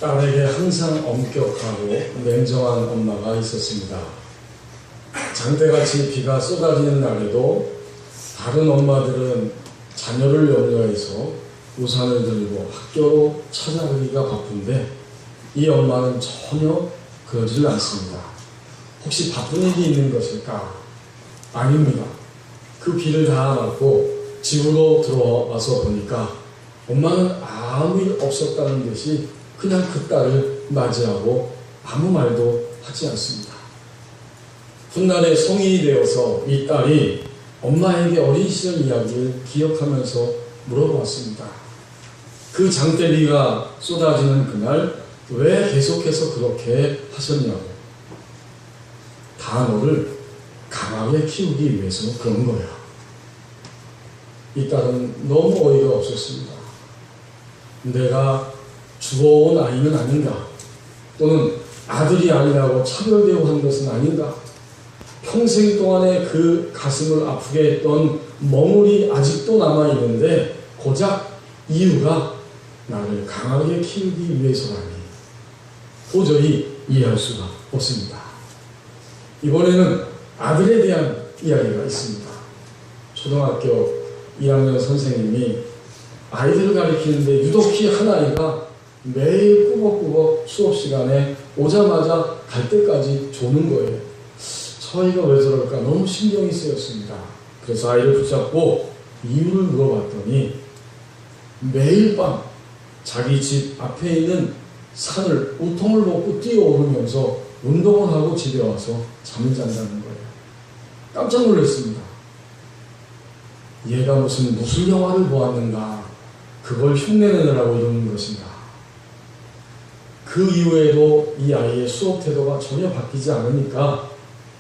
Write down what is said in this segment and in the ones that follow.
딸에게 항상 엄격하고 냉정한 엄마가 있었습니다. 장대같이 비가 쏟아지는 날에도 다른 엄마들은 자녀를 염려해서 우산을 들고 학교로 찾아가기가 바쁜데 이 엄마는 전혀 그러질 않습니다. 혹시 바쁜 일이 있는 것일까? 아닙니다. 그 비를 다 맞고 집으로 들어와서 보니까 엄마는 아무 일 없었다는 듯이 그냥 그 딸을 맞이하고 아무 말도 하지 않습니다. 훗날에 성인이 되어서 이 딸이 엄마에게 어린 시절 이야기를 기억하면서 물어보았습니다. 그 장대비가 쏟아지는 그날 왜 계속해서 그렇게 하셨냐고. 다 너를 강하게 키우기 위해서 그런 거야. 이 딸은 너무 어이가 없었습니다. 내가 죽어온 아이는 아닌가? 또는 아들이 아니라고 차별되고 한 것은 아닌가? 평생 동안에 그 가슴을 아프게 했던 멍울이 아직도 남아있는데 고작 이유가 나를 강하게 키우기 위해서라니 도저히 이해할 수가 없습니다. 이번에는 아들에 대한 이야기가 있습니다. 초등학교 2학년 선생님이 아이들을 가르치는데 유독히 한 아이가 매일 꾸벅꾸벅 수업 시간에 오자마자 갈 때까지 조는 거예요. 저희가 왜 저럴까 너무 신경이 쓰였습니다. 그래서 아이를 붙잡고 이유를 물어봤더니 매일 밤 자기 집 앞에 있는 산을 우통을 벗고 뛰어오르면서 운동을 하고 집에 와서 잠을 잔다는 거예요. 깜짝 놀랐습니다. 얘가 무슨 영화를 보았는가, 그걸 흉내내느라고 이러는 것인가. 그 이후에도 이 아이의 수업 태도가 전혀 바뀌지 않으니까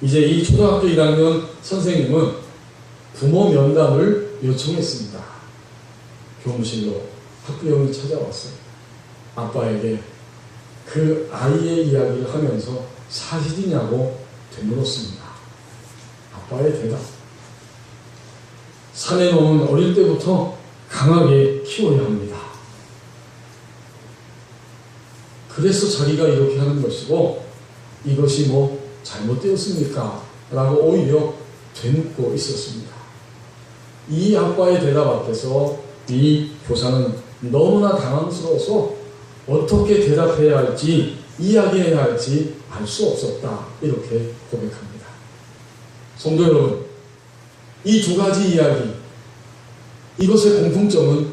이제 이 초등학교 1학년 선생님은 부모 면담을 요청했습니다. 교무실로 학부형이 찾아왔어요. 아빠에게 그 아이의 이야기를 하면서 사실이냐고 되물었습니다. 아빠의 대답. 사내 놈은 어릴 때부터 강하게 키워야 합니다. 그래서 자기가 이렇게 하는 것이고 이것이 뭐 잘못되었습니까? 라고 오히려 되묻고 있었습니다. 이 아빠의 대답 앞에서 이 교사는 너무나 당황스러워서 어떻게 대답해야 할지 이야기해야 할지 알 수 없었다. 이렇게 고백합니다. 성도 여러분, 이 두 가지 이야기, 이것의 공통점은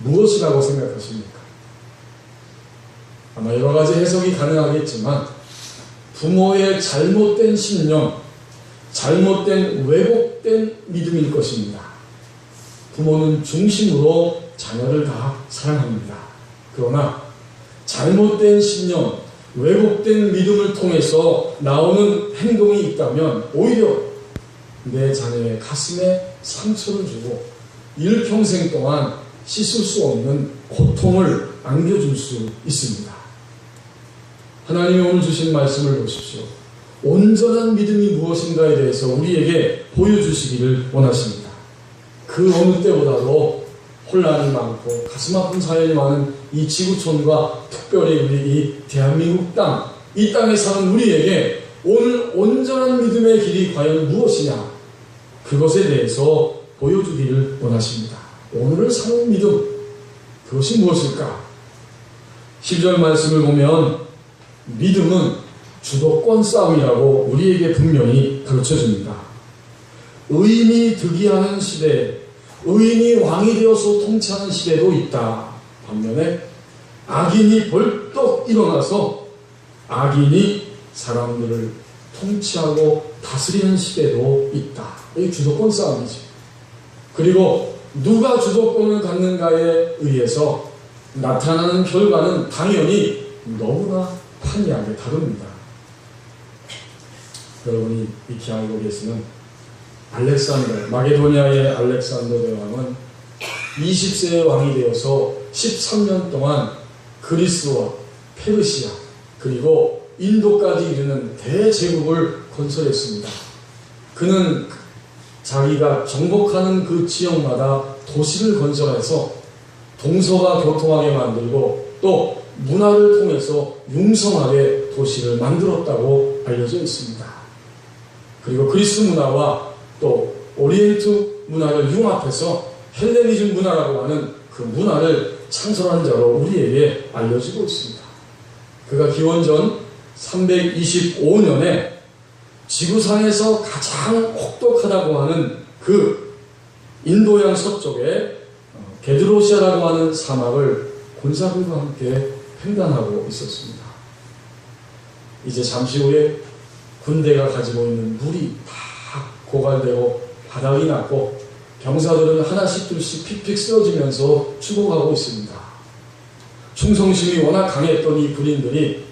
무엇이라고 생각하십니까? 아마 여러 가지 해석이 가능하겠지만 부모의 잘못된 신념, 잘못된 왜곡된 믿음일 것입니다. 부모는 중심으로 자녀를 다 사랑합니다. 그러나 잘못된 신념, 왜곡된 믿음을 통해서 나오는 행동이 있다면 오히려 내 자녀의 가슴에 상처를 주고 일평생 동안 씻을 수 없는 고통을 안겨줄 수 있습니다. 하나님이 오늘 주신 말씀을 보십시오. 온전한 믿음이 무엇인가에 대해서 우리에게 보여주시기를 원하십니다. 그 어느 때보다도 혼란이 많고 가슴 아픈 사연이 많은 이 지구촌과 특별히 우리 이 대한민국 땅, 이 땅에 사는 우리에게 오늘 온전한 믿음의 길이 과연 무엇이냐, 그것에 대해서 보여주기를 원하십니다. 오늘을 사는 믿음, 그것이 무엇일까? 10절 말씀을 보면 믿음은 주도권 싸움이라고 우리에게 분명히 가르쳐줍니다. 의인이 득이하는 시대, 의인이 왕이 되어서 통치하는 시대도 있다. 반면에 악인이 벌떡 일어나서 악인이 사람들을 통치하고 다스리는 시대도 있다. 이 주도권 싸움이지. 그리고 누가 주도권을 갖는가에 의해서 나타나는 결과는 당연히 너무나 판이하게 다릅니다. 여러분이 익히 알고 계시는 알렉산더, 마게도니아의 알렉산더 대왕은 20세의 왕이 되어서 13년 동안 그리스와 페르시아 그리고 인도까지 이르는 대제국을 건설했습니다. 그는 자기가 정복하는 그 지역마다 도시를 건설해서 동서가 교통하게 만들고 또 문화를 통해서 융성하게 도시를 만들었다고 알려져 있습니다. 그리고 그리스 문화와 또 오리엔트 문화를 융합해서 헬레니즘 문화라고 하는 그 문화를 창설한 자로 우리에게 알려지고 있습니다. 그가 기원전 325년에 지구상에서 가장 혹독하다고 하는 그 인도양 서쪽에 게드로시아라고 하는 사막을 군사들과 함께 횡단하고 있었습니다. 이제 잠시 후에 군대가 가지고 있는 물이 다 고갈되고 바닥이 났고 병사들은 하나씩 둘씩 픽픽 쓰러지면서 죽어가고 있습니다. 충성심이 워낙 강했던 이 군인들이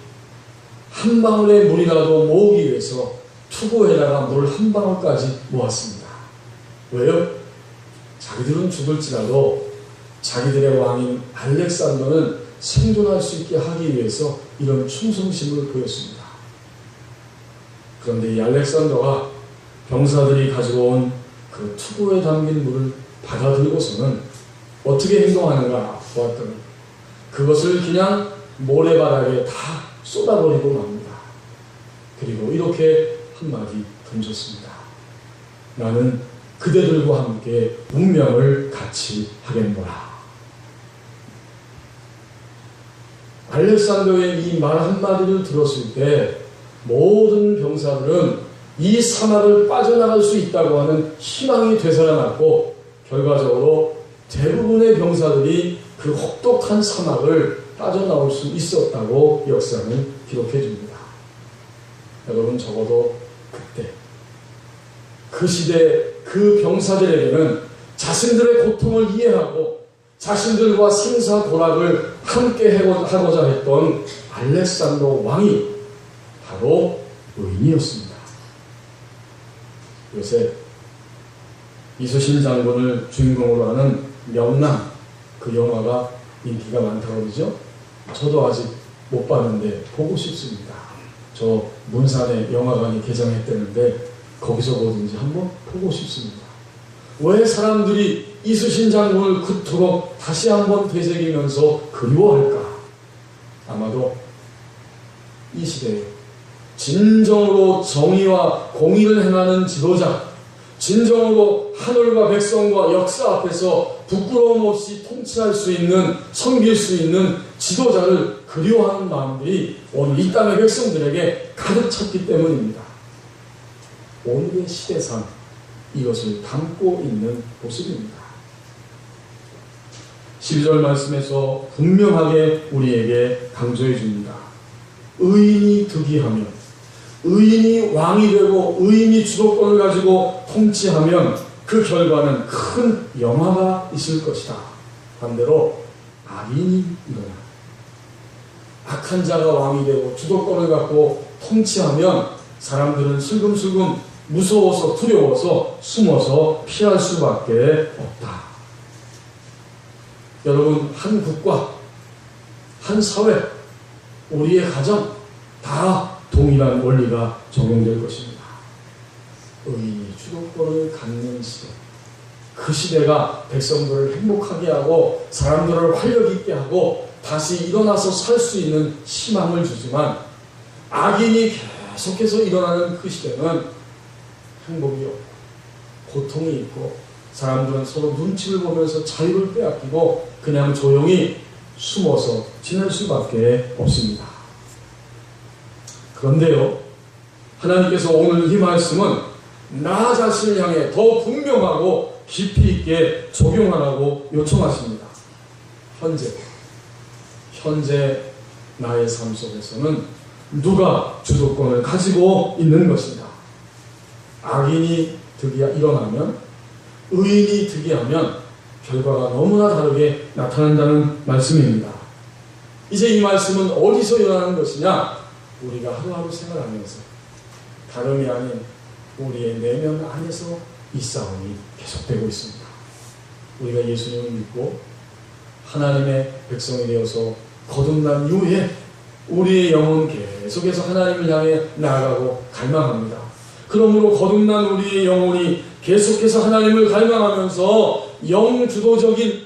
한 방울의 물이라도 모으기 위해서 투구에다가 물 한 방울까지 모았습니다. 왜요? 자기들은 죽을지라도 자기들의 왕인 알렉산더는 생존할 수 있게 하기 위해서 이런 충성심을 보였습니다. 그런데 이 알렉산더가 병사들이 가지고 온 그 투구에 담긴 물을 받아들고서는 어떻게 행동하는가 보았더니 그것을 그냥 모래바닥에 다 쏟아버리고 맙니다. 그리고 이렇게 한마디 던졌습니다. 나는 그대들과 함께 운명을 같이 하겠노라. 알렉산더의 이 말 한마디를 들었을 때 모든 병사들은 이 사막을 빠져나갈 수 있다고 하는 희망이 되살아났고 결과적으로 대부분의 병사들이 그 혹독한 사막을 빠져나올 수 있었다고 역사는 기록해 줍니다. 여러분 적어도 그때 그 시대 그 병사들에게는 자신들의 고통을 이해하고 자신들과 생사고락을 함께 하고자 했던 알렉산더 왕이 바로 의인이었습니다. 요새 이순신 장군을 주인공으로 하는 명랑 그 영화가 인기가 많다고 그러죠? 저도 아직 못 봤는데 보고 싶습니다. 저 문산에 영화관이 개장했다는데 거기서 보든지 한번 보고 싶습니다. 왜 사람들이 이순신 장군을 그토록 다시 한번 되새기면서 그리워할까? 아마도 이 시대에 진정으로 정의와 공의를 행하는 지도자, 진정으로 하늘과 백성과 역사 앞에서 부끄러움 없이 통치할 수 있는, 섬길 수 있는 지도자를 그리워하는 마음들이 오늘 이 땅의 백성들에게 가득 찼기 때문입니다. 오늘의 시대상 이것을 담고 있는 모습입니다. 12절 말씀에서 분명하게 우리에게 강조해 줍니다. 의인이 득이하면, 의인이 왕이 되고 의인이 주도권을 가지고 통치하면 그 결과는 큰 영화가 있을 것이다. 반대로 악인이 일어나 악한 자가 왕이 되고 주도권을 갖고 통치하면 사람들은 슬금슬금 무서워서 두려워서 숨어서 피할 수밖에 없다. 여러분, 한 국가, 한 사회, 우리의 가정 다 동일한 원리가 적용될 것입니다. 의인이 주도권을 갖는 시대, 그 시대가 백성들을 행복하게 하고 사람들을 활력 있게 하고 다시 일어나서 살 수 있는 희망을 주지만, 악인이 계속해서 일어나는 그 시대는 행복이 없고 고통이 있고 사람들은 서로 눈치를 보면서 자유를 빼앗기고 그냥 조용히 숨어서 지낼 수밖에 없습니다. 그런데요, 하나님께서 오늘 이 말씀은 나 자신을 향해 더 분명하고 깊이 있게 적용하라고 요청하십니다. 현재 나의 삶 속에서는 누가 주도권을 가지고 있는 것인가? 악인이 일어나면, 의인이 득이하면 결과가 너무나 다르게 나타난다는 말씀입니다. 이제 이 말씀은 어디서 일어나는 것이냐? 우리가 하루하루 생활하면서 다름이 아닌 우리의 내면 안에서 이 싸움이 계속되고 있습니다. 우리가 예수님을 믿고 하나님의 백성이 되어서 거듭난 이후에 우리의 영혼 계속해서 하나님을 향해 나아가고 갈망합니다. 그러므로 거듭난 우리의 영혼이 계속해서 하나님을 갈망하면서 영주도적인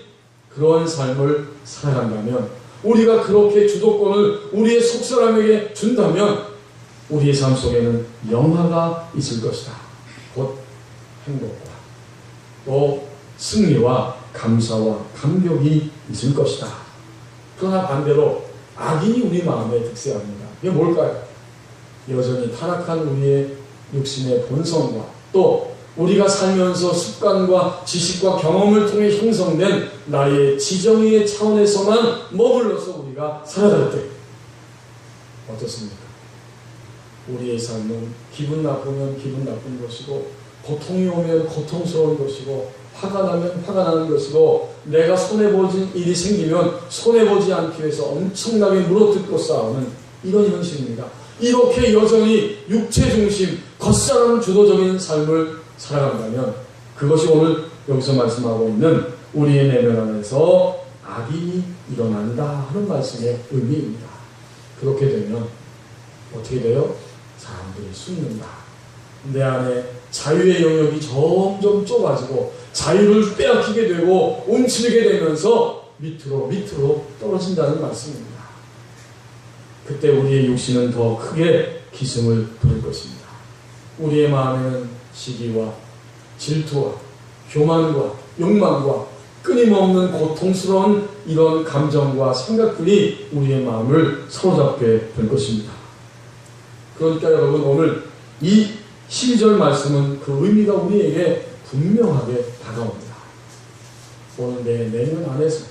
그러한 삶을 살아간다면 우리가 그렇게 주도권을 우리의 속사람에게 준다면 우리의 삶 속에는 영화가 있을 것이다. 곧 행복과 또 승리와 감사와 감격이 있을 것이다. 그러나 반대로 악인이 우리 마음에 득세합니다. 이게 뭘까요? 여전히 타락한 우리의 육신의 본성과 또 우리가 살면서 습관과 지식과 경험을 통해 형성된 나의 지정의의 차원에서만 머물러서 우리가 살아갈 때 어떻습니까? 우리의 삶은 기분 나쁘면 기분 나쁜 것이고 고통이 오면 고통스러운 것이고 화가 나면 화가 나는 것이고 내가 손해보진 일이 생기면 손해보지 않기 위해서 엄청나게 물어뜯고 싸우는 이런 현실입니다. 이렇게 여전히 육체 중심, 겉사람 주도적인 삶을 살아간다면 그것이 오늘 여기서 말씀하고 있는 우리의 내면 안에서 악이 일어난다 하는 말씀의 의미입니다. 그렇게 되면 어떻게 돼요? 사람들이 숨는다. 내 안에 자유의 영역이 점점 좁아지고 자유를 빼앗기게 되고 움츠리게 되면서 밑으로 떨어진다는 말씀입니다. 그때 우리의 육신은 더 크게 기승을 부릴 것입니다. 우리의 마음에는 시기와 질투와 교만과 욕망과 끊임없는 고통스러운 이런 감정과 생각들이 우리의 마음을 사로잡게 될 것입니다. 그러니까 여러분 오늘 이 12절 말씀은 그 의미가 우리에게 분명하게 다가옵니다. 오늘 내 내면 안에서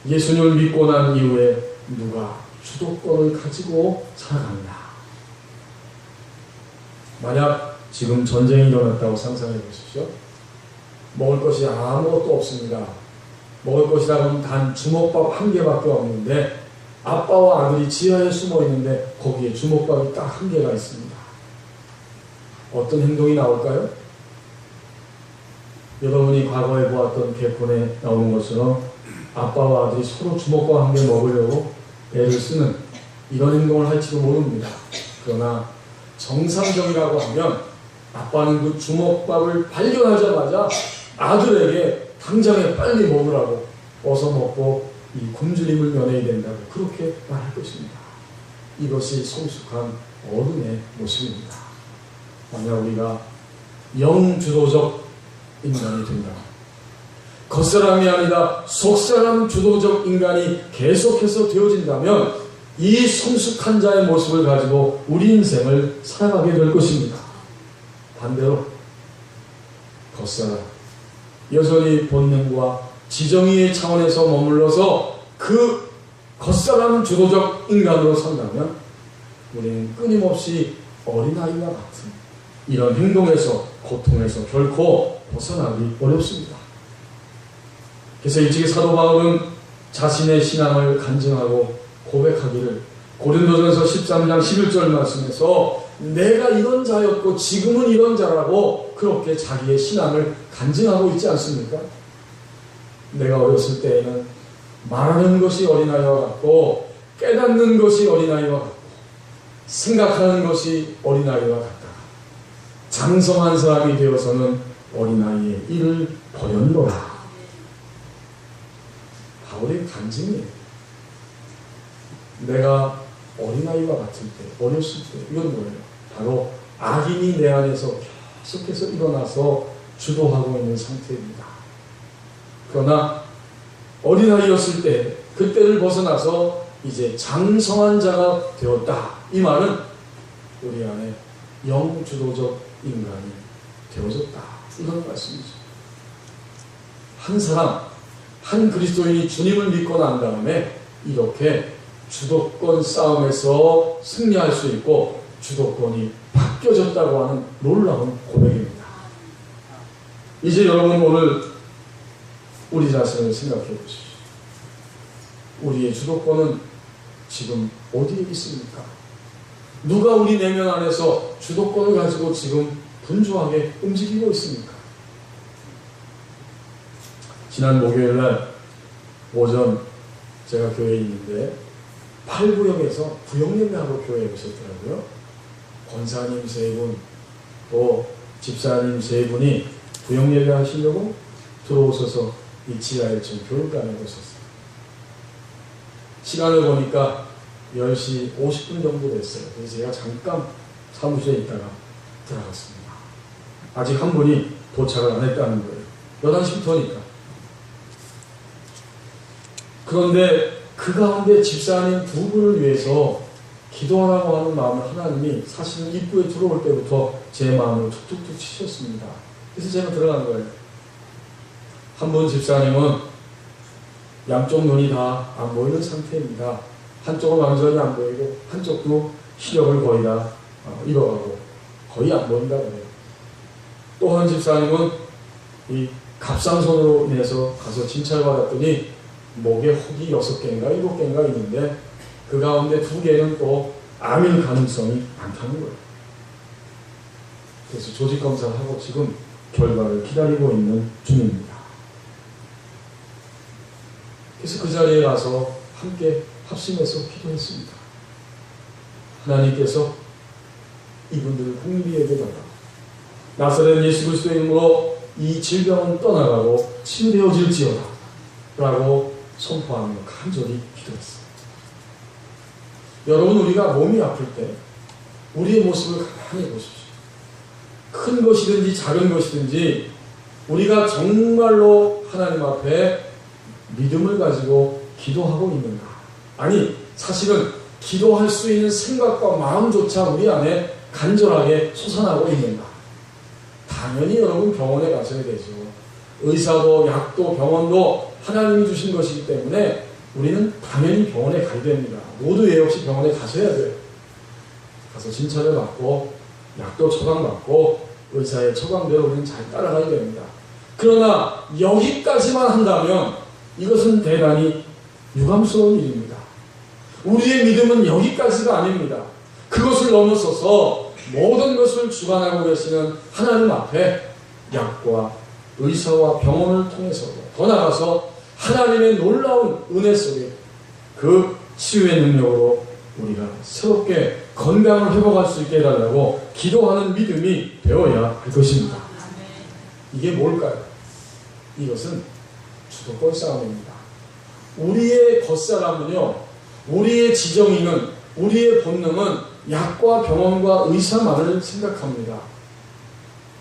예수님을 믿고 난 이후에 누가 주도권을 가지고 살아갑니다. 만약 지금 전쟁이 일어났다고 상상해 보십시오. 먹을 것이 아무것도 없습니다. 먹을 것이라고 하면 단 주먹밥 한 개밖에 없는데 아빠와 아들이 지하에 숨어 있는데 거기에 주먹밥이 딱 한 개가 있습니다. 어떤 행동이 나올까요? 여러분이 과거에 보았던 개콘에 나오는 것처럼 아빠와 아들이 서로 주먹밥 한 개 먹으려고 애를 쓰는 이런 행동을 할지도 모릅니다. 그러나 정상적이라고 하면 아빠는 그 주먹밥을 발견하자마자 아들에게 당장에 빨리 먹으라고 어서 먹고 이 굶주림을 면해야 된다고 그렇게 말할 것입니다. 이것이 성숙한 어른의 모습입니다. 만약 우리가 영주도적 인간이 된다. 겉사람이 아니라 속사람 주도적 인간이 계속해서 되어진다면 이 성숙한 자의 모습을 가지고 우리 인생을 살아가게 될 것입니다. 반대로 겉사람, 여전히 본능과 지정의의 차원에서 머물러서 그 겉사람 주도적 인간으로 산다면 우리는 끊임없이 어린아이와 같은 이런 행동에서 고통에서 결코 벗어나기 어렵습니다. 그래서 일찍이 사도 바울은 자신의 신앙을 간증하고 고백하기를 고린도전서 13장 11절 말씀에서 내가 이런 자였고 지금은 이런 자라고 그렇게 자기의 신앙을 간증하고 있지 않습니까? 내가 어렸을 때에는 말하는 것이 어린아이와 같고 깨닫는 것이 어린아이와 같고 생각하는 것이 어린아이와 같다. 장성한 사람이 되어서는 어린아이의 일을 버렸노라. 바울의 간증이에요. 내가 어린아이와 같을 때, 어렸을 때, 이건 뭐예요? 바로 악인이 내 안에서 계속해서 일어나서 주도하고 있는 상태입니다. 그러나 어린아이였을 때, 그때를 벗어나서 이제 장성한 자가 되었다. 이 말은 우리 안에 영주도적 인간이 되어졌다. 이런 말씀이죠. 한 사람, 한 그리스도인이 주님을 믿고 난 다음에 이렇게 주도권 싸움에서 승리할 수 있고 주도권이 바뀌어졌다고 하는 놀라운 고백입니다. 이제 여러분 오늘 우리 자신을 생각해 보십시오. 우리의 주도권은 지금 어디에 있습니까? 누가 우리 내면 안에서 주도권을 가지고 지금 분주하게 움직이고 있습니까? 지난 목요일날 오전 제가 교회에 있는데 8구역에서 부역예배하러 교회에 오셨더라고요. 권사님 3분, 또 집사님 3분이 부역예배 하시려고 들어오셔서 이 지하에 좀 교육관에 오셨어요. 시간을 보니까 10시 50분 정도 됐어요. 그래서 제가 잠깐 사무실에 있다가 들어갔습니다. 아직 한 분이 도착을 안 했다는 거예요. 11시부터니까. 그런데 그 가운데 집사님 두 분을 위해서 기도하라고 하는 마음을 하나님이 사실은 입구에 들어올 때부터 제 마음을 툭툭툭 치셨습니다. 그래서 제가 들어간 거예요. 한 분 집사님은 양쪽 눈이 다 안 보이는 상태입니다. 한쪽은 완전히 안 보이고 한쪽도 시력을 거의 다 잃어가고 거의 안 보인다 그래요. 또 한 집사님은 이 갑상선으로 인해서 가서 진찰받았더니 목에 혹이 6개인가 7개인가 있는데 그 가운데 2개는 또 암일 가능성이 많다는 거예요. 그래서 조직검사를 하고 지금 결과를 기다리고 있는 중입니다. 그래서 그 자리에 가서 함께 합심해서 기도했습니다. 하나님께서 이분들을 긍휼히 여겨달라. 나사렛 예수 그리스도의 이름으로 이 질병은 떠나가고 치유되어질지어다 라고 선포하며 간절히 기도했습니다. 여러분, 우리가 몸이 아플 때 우리의 모습을 가만히 보십시오. 큰 것이든지 작은 것이든지 우리가 정말로 하나님 앞에 믿음을 가지고 기도하고 있는가? 아니, 사실은 기도할 수 있는 생각과 마음조차 우리 안에 간절하게 솟아나고 있는가? 당연히 여러분 병원에 가셔야 되죠. 의사도 약도 병원도 하나님이 주신 것이기 때문에 우리는 당연히 병원에 가야 됩니다. 모두 예 없이 병원에 가셔야 돼요. 가서 진찰을 받고 약도 처방받고 의사의 처방대로 우리는 잘 따라가야 됩니다. 그러나 여기까지만 한다면 이것은 대단히 유감스러운 일입니다. 우리의 믿음은 여기까지가 아닙니다. 그것을 넘어서서 모든 것을 주관하고 계시는 하나님 앞에 약과 의사와 병원을 통해서 더 나아가서 하나님의 놀라운 은혜 속에 그 치유의 능력으로 우리가 새롭게 건강을 회복할 수 있게 해달라고 기도하는 믿음이 되어야 할 것입니다. 이게 뭘까요? 이것은 주도권 싸움입니다. 우리의 겉사람은요, 우리의 지정인은, 우리의 본능은 약과 병원과 의사만을 생각합니다.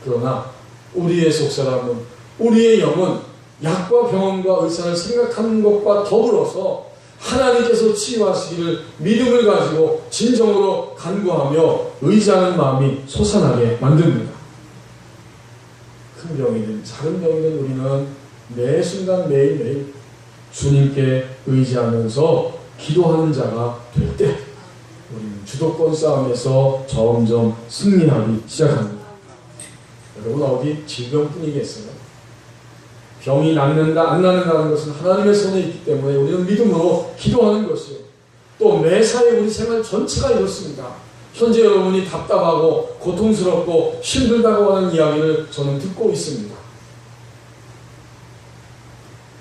그러나 우리의 속사람은, 우리의 영은 약과 병원과 의사를 생각하는 것과 더불어서 하나님께서 치유하시기를 믿음을 가지고 진정으로 간구하며 의지하는 마음이 솟아나게 만듭니다. 큰 병이든 작은 병이든 우리는 매 순간 매일매일 주님께 의지하면서 기도하는 자가 될 때 우리는 주도권 싸움에서 점점 승리하기 시작합니다. 여러분, 어디 질병뿐이겠어요? 병이 낫는다 안 낫는다는 것은 하나님의 손에 있기 때문에 우리는 믿음으로 기도하는 것이요. 또 매사에 우리 생활 전체가 이렇습니다. 현재 여러분이 답답하고 고통스럽고 힘들다고 하는 이야기를 저는 듣고 있습니다.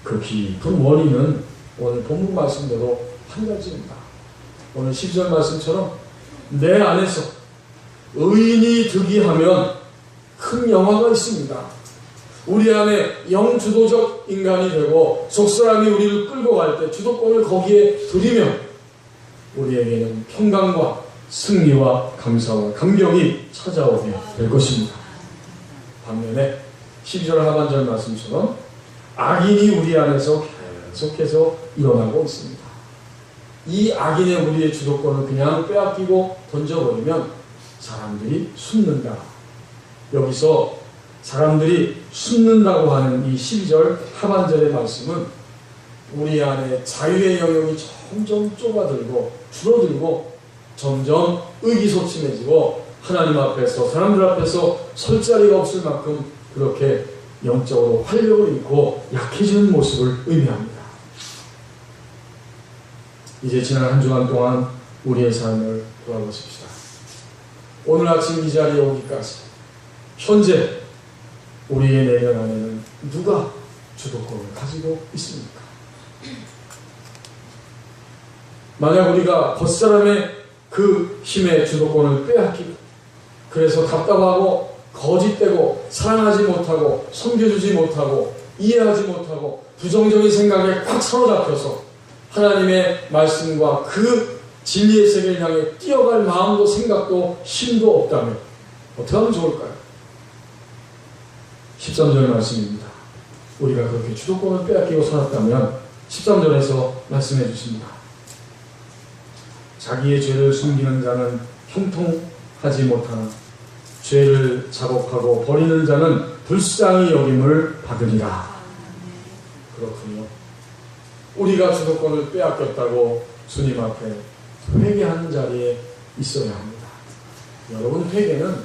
그 깊은 원인은 오늘 본문 말씀대로 한 가지입니다. 오늘 10절 말씀처럼 내 안에서 의인이 득이하면 큰 영화가 있습니다. 우리 안에 영주도적 인간이 되고 속사람이 우리를 끌고 갈 때 주도권을 거기에 들이면 우리에게는 평강과 승리와 감사와 감격이 찾아오게 될 것입니다. 반면에 12절 하반절 말씀처럼 악인이 우리 안에서 계속해서 일어나고 있습니다. 이 악인의 우리의 주도권을 그냥 빼앗기고 던져버리면 사람들이 숨는다. 여기서 사람들이 숨는다고 하는 이 12절 하반절의 말씀은 우리 안에 자유의 영역이 점점 좁아들고 줄어들고 점점 의기소침해지고 하나님 앞에서 사람들 앞에서 설 자리가 없을 만큼 그렇게 영적으로 활력을 잃고 약해지는 모습을 의미합니다. 이제 지난 한 주간 동안 우리의 삶을 돌아보십시다. 오늘 아침 이 자리에 오기까지 현재 우리의 내면 안에는 누가 주도권을 가지고 있습니까? 만약 우리가 겉사람의 그 힘의 주도권을 빼앗기고 그래서 답답하고 거짓되고 사랑하지 못하고 섬겨주지 못하고 이해하지 못하고 부정적인 생각에 꽉 사로잡혀서 하나님의 말씀과 그 진리의 세계를 향해 뛰어갈 마음도 생각도 힘도 없다면 어떻게 하면 좋을까요? 13절 말씀입니다. 우리가 그렇게 주도권을 빼앗기고 살았다면 13절에서 말씀해 주십니다. 자기의 죄를 숨기는 자는 형통하지 못하나 죄를 자복하고 버리는 자는 불쌍히 여김을 받으리라. 그렇군요. 우리가 주도권을 빼앗겼다고 주님 앞에 회개하는 자리에 있어야 합니다. 여러분, 회개는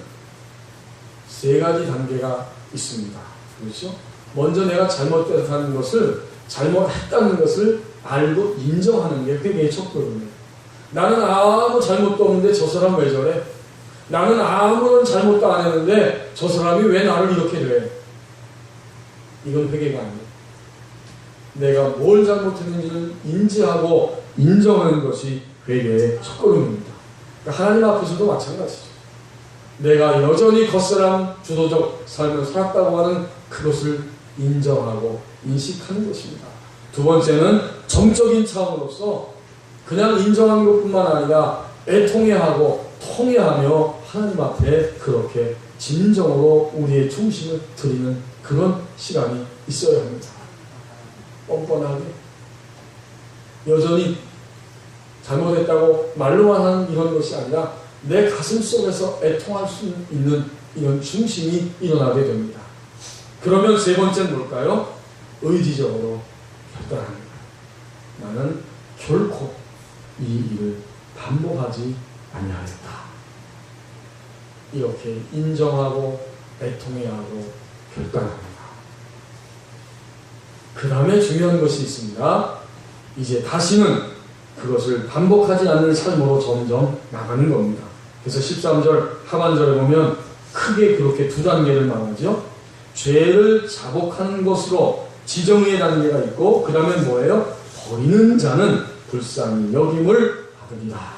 세 가지 단계가 있습니다. 그렇죠? 먼저 내가 잘못했다는 것을, 잘못했다는 것을 알고 인정하는 게 회개의 첫 걸음이에요. 나는 아무 잘못도 없는데 저 사람 왜 저래? 나는 아무런 잘못도 안 했는데 저 사람이 왜 나를 이렇게 돼? 이건 회개가 아니에요. 내가 뭘 잘못했는지를 인지하고 인정하는 것이 회개의 첫걸음입니다. 그러니까 하나님 앞에서도 마찬가지죠. 내가 여전히 겉사람 주도적 삶을 살았다고 하는 그것을 인정하고 인식하는 것입니다. 두 번째는 정적인 차원으로서 그냥 인정하는 것뿐만 아니라 애통해하고 통회하며 하나님 앞에 그렇게 진정으로 우리의 중심을 드리는 그런 시간이 있어야 합니다. 뻔뻔하게 여전히 잘못했다고 말로만 하는 이런 것이 아니라 내 가슴 속에서 애통할 수 있는 이런 중심이 일어나게 됩니다. 그러면 세 번째는 뭘까요? 의지적으로 결단합니다. 나는 결코 이 일을 반복하지 아니하였다. 이렇게 인정하고 애통해하고 결단합니다. 그 다음에 중요한 것이 있습니다. 이제 다시는 그것을 반복하지 않는 삶으로 점점 나가는 겁니다. 그래서 13절 하반절에 보면 크게 그렇게 두 단계를 말하죠. 죄를 자복하는 것으로 지정의 단계가 있고, 그 다음에 뭐예요? 버리는 자는 불쌍히 여김을 받으리라.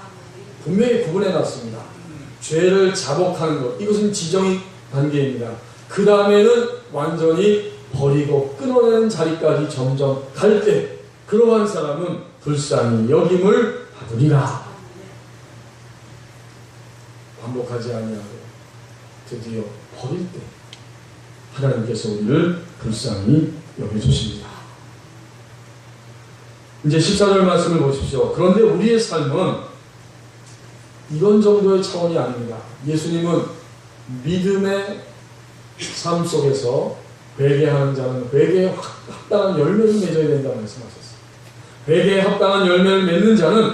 분명히 구분해 놨습니다. 죄를 자복하는 것, 이것은 지정의 단계입니다. 그 다음에는 완전히 버리고 끊어내는 자리까지 점점 갈 때 그러한 사람은 불쌍히 여김을 받으리라. 반복하지 아니하고 드디어 버릴 때 하나님께서 우리를 불쌍히 여겨주십니다. 이제 14절 말씀을 보십시오. 그런데 우리의 삶은 이런 정도의 차원이 아닙니다. 예수님은 믿음의 삶 속에서 회개하는 자는 회개에 합당한 열매를 맺어야 된다고 말씀하셨어요. 회개에 합당한 열매를 맺는 자는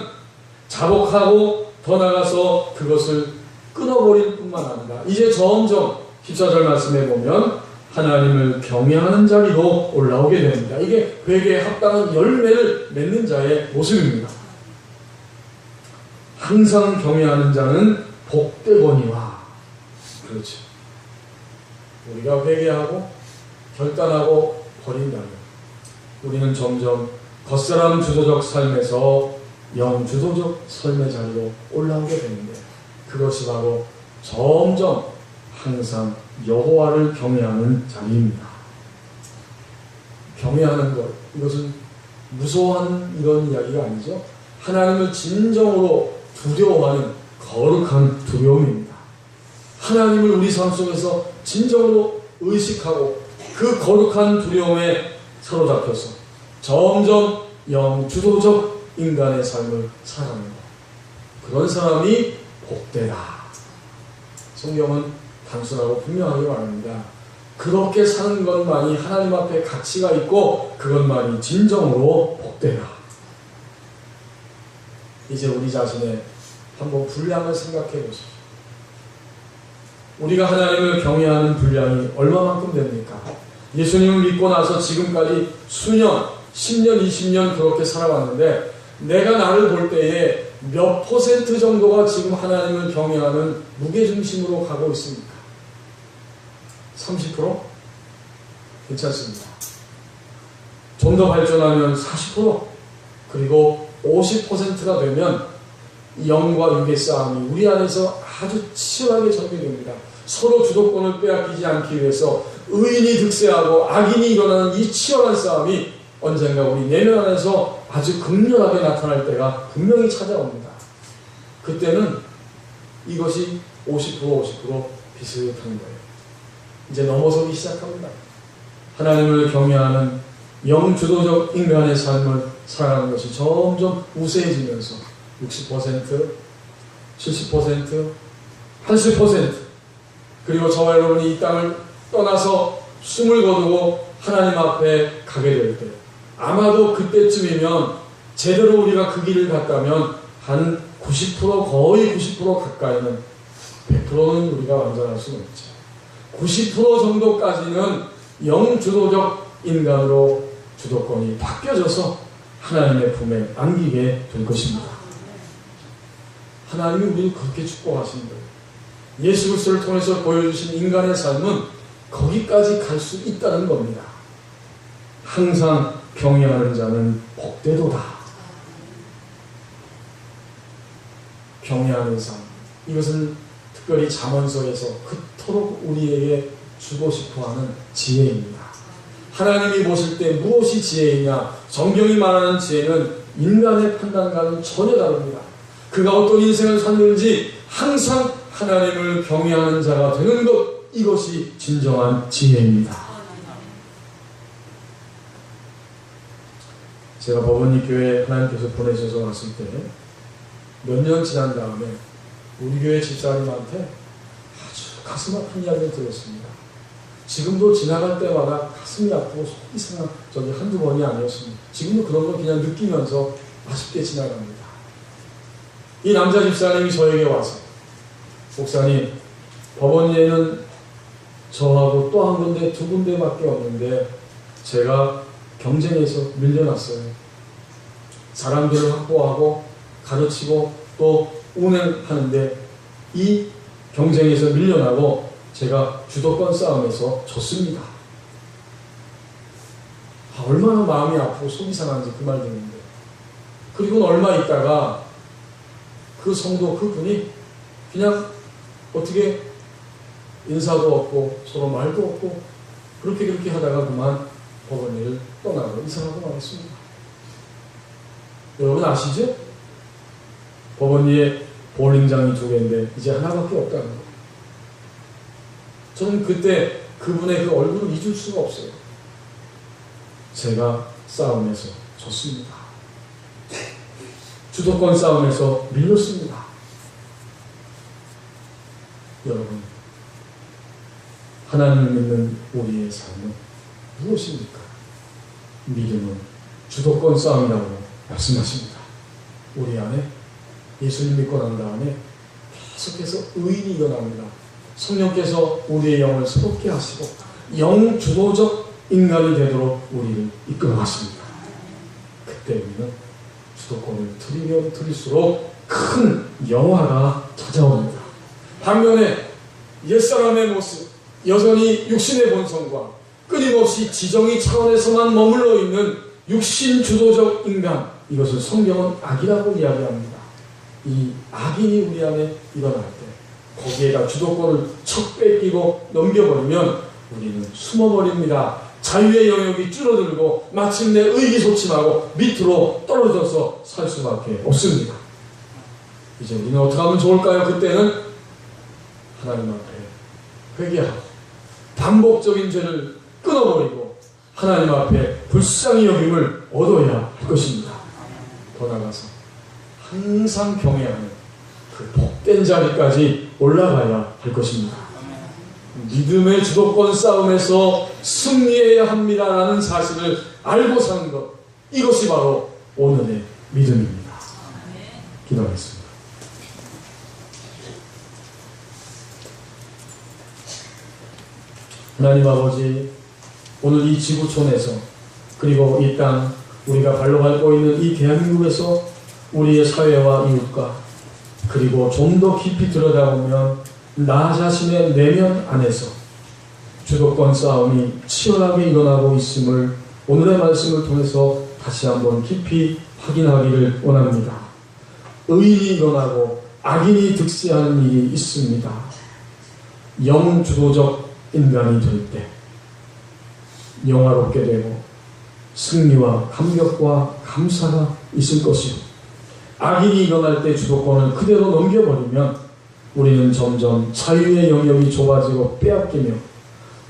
자복하고 더 나아가서 그것을 끊어버릴 뿐만 아니라 이제 점점 14절 말씀에 보면 하나님을 경외하는 자리로 올라오게 됩니다. 이게 회개에 합당한 열매를 맺는 자의 모습입니다. 항상 경외하는 자는 복되거니와. 그렇죠. 우리가 회개하고 결단하고 버린다면 우리는 점점 겉사람 주도적 삶에서 영주도적 삶의 자리로 올라오게 되는데, 그것이 바로 점점 항상 여호와를 경외하는 자리입니다. 경외하는 것, 이것은 무서워하는 이런 이야기가 아니죠. 하나님을 진정으로 두려워하는 거룩한 두려움입니다. 하나님을 우리 삶 속에서 진정으로 의식하고 그 거룩한 두려움에 사로잡혀서 점점 영주도적 인간의 삶을 살아가는 것, 그런 사람이 복되다. 성경은 단순하고 분명하게 말합니다. 그렇게 사는 것만이 하나님 앞에 가치가 있고 그것만이 진정으로 복되다. 이제 우리 자신의 한번 분량을 생각해 보십시오. 우리가 하나님을 경외하는 분량이 얼마만큼 됩니까? 예수님을 믿고 나서 지금까지 수년, 10년, 20년 그렇게 살아왔는데 내가 나를 볼 때에 몇 퍼센트 정도가 지금 하나님을 경외하는 무게중심으로 가고 있습니까? 30%? 괜찮습니다. 좀 더 발전하면 40%? 그리고 50%가 되면 영과 육의 싸움이 우리 안에서 아주 치열하게 전개됩니다. 서로 주도권을 빼앗기지 않기 위해서 의인이 득세하고 악인이 일어나는 이 치열한 싸움이 언젠가 우리 내면 안에서 아주 극렬하게 나타날 때가 분명히 찾아옵니다. 그때는 이것이 50% 비슷한 거예요. 이제 넘어서기 시작합니다. 하나님을 경외하는 영주도적 인간의 삶을 살아가는 것이 점점 우세해지면서 60%, 70%, 80% 그리고 저와 여러분이 이 땅을 떠나서 숨을 거두고 하나님 앞에 가게 될 때 아마도 그때쯤이면 제대로 우리가 그 길을 갔다면 한 90% 거의 90% 가까이는 100%는 우리가 완전할 수는 없죠. 90% 정도까지는 영주도적 인간으로 주도권이 바뀌어져서 하나님의 품에 안기게 될 것입니다. 하나님이 우리를 그렇게 축복하신 거예요. 예수 그리스도를 통해서 보여주신 인간의 삶은 거기까지 갈 수 있다는 겁니다. 항상 경외하는 자는 복되도다. 경외하는 삶. 이것은 특별히 잠언서에서 그토록 우리에게 주고 싶어하는 지혜입니다. 하나님이 보실 때 무엇이 지혜이냐? 성경이 말하는 지혜는 인간의 판단과는 전혀 다릅니다. 그가 어떤 인생을 샀는지 항상 하나님을 경외하는 자가 되는 것, 이것이 진정한 지혜입니다. 제가 법원리 교회에 하나님께서 보내셔서 왔을 때 몇 년 지난 다음에 우리 교회 집사님한테 아주 가슴 아픈 이야기를 들었습니다. 지금도 지나갈 때마다 가슴이 아프고 속이 상한 적이 한두 번이 아니었습니다. 지금도 그런 걸 그냥 느끼면서 아쉽게 지나갑니다. 이 남자 집사님이 저에게 와서, 목사님, 법원리에는 저하고 또 한 군데, 두 군데밖에 없는데 제가 경쟁에서 밀려났어요. 사람들을 확보하고 가르치고 또 운행하는데 이 경쟁에서 밀려나고 제가 주도권 싸움에서 졌습니다. 얼마나 마음이 아프고 속이 상한지 그 말 듣는데, 그리고는 얼마 있다가 그 성도 그분이 그냥 어떻게 인사도 없고 서로 말도 없고 그렇게 하다가 그만 법원리를 떠나고 이사하고 말았습니다. 여러분 아시죠? 법원리에 볼링장이 2개인데 이제 하나밖에 없다는 거. 저는 그때 그분의 그 얼굴을 잊을 수가 없어요. 제가 싸움에서 졌습니다. 주도권 싸움에서 밀렸습니다. 여러분, 하나님을 믿는 우리의 삶은 무엇입니까? 믿음은 주도권 싸움이라고 말씀하십니다. 우리 안에 예수님 믿고 난 다음에 계속해서 의인이 일어납니다. 성령께서 우리의 영을 새롭게 하시고 영주도적 인간이 되도록 우리를 이끌어 가십니다. 그때 우리는 주도권을 드리면 드릴수록 큰 영화가 찾아옵니다. 반면에 옛사람의 모습, 여전히 육신의 본성과 끊임없이 지정의 차원에서만 머물러 있는 육신 주도적 인간, 이것을 성경은 악이라고 이야기합니다. 이 악인이 우리 안에 일어날 때 거기에다 주도권을 척 뺏기고 넘겨버리면 우리는 숨어버립니다. 자유의 영역이 줄어들고 마침내 의기소침하고 밑으로 떨어져서 살 수밖에 없습니다. 이제 우리는 어떻게 하면 좋을까요? 그때는 하나님 앞에 회개하고 반복적인 죄를 끊어버리고 하나님 앞에 불쌍히 여김을 얻어야 할 것입니다. 더 나아가서 항상 경외하는 그 복된 자리까지 올라가야 할 것입니다. 믿음의 주도권 싸움에서 승리해야 합니다라는 사실을 알고 사는 것, 이것이 바로 오늘의 믿음입니다. 기도하겠습니다. 하나님 아버지, 오늘 이 지구촌에서 그리고 이 땅, 우리가 발로 밟고 있는 이 대한민국에서 우리의 사회와 이웃과 그리고 좀 더 깊이 들여다보면 나 자신의 내면 안에서 주도권 싸움이 치열하게 일어나고 있음을 오늘의 말씀을 통해서 다시 한번 깊이 확인하기를 원합니다. 의인이 일어나고 악인이 득세하는 일이 있습니다. 영주도적 인간이 될 때 영화롭게 되고 승리와 감격과 감사가 있을 것이고, 악인이 일어날 때 주도권을 그대로 넘겨버리면 우리는 점점 자유의 영역이 좁아지고 빼앗기며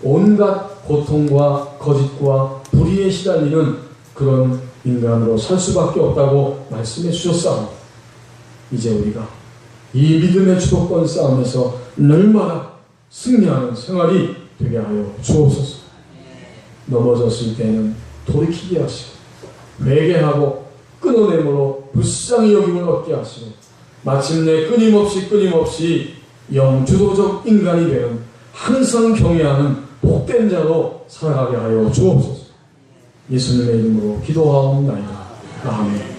온갖 고통과 거짓과 불의에 시달리는 그런 인간으로 살 수밖에 없다고 말씀해 주셨사오니, 이제 우리가 이 믿음의 주도권 싸움에서 날마다 승리하는 생활이 되게 하여 주옵소서. 넘어졌을 때는 돌이키게 하시고, 회개하고 끊어냄으로 불쌍히 여김을 얻게 하시고, 마침내 끊임없이 영주도적 인간이 되는, 항상 경외하는 복된 자로 살아가게 하여 주옵소서. 예수님의 이름으로 기도하옵나이다. 아멘.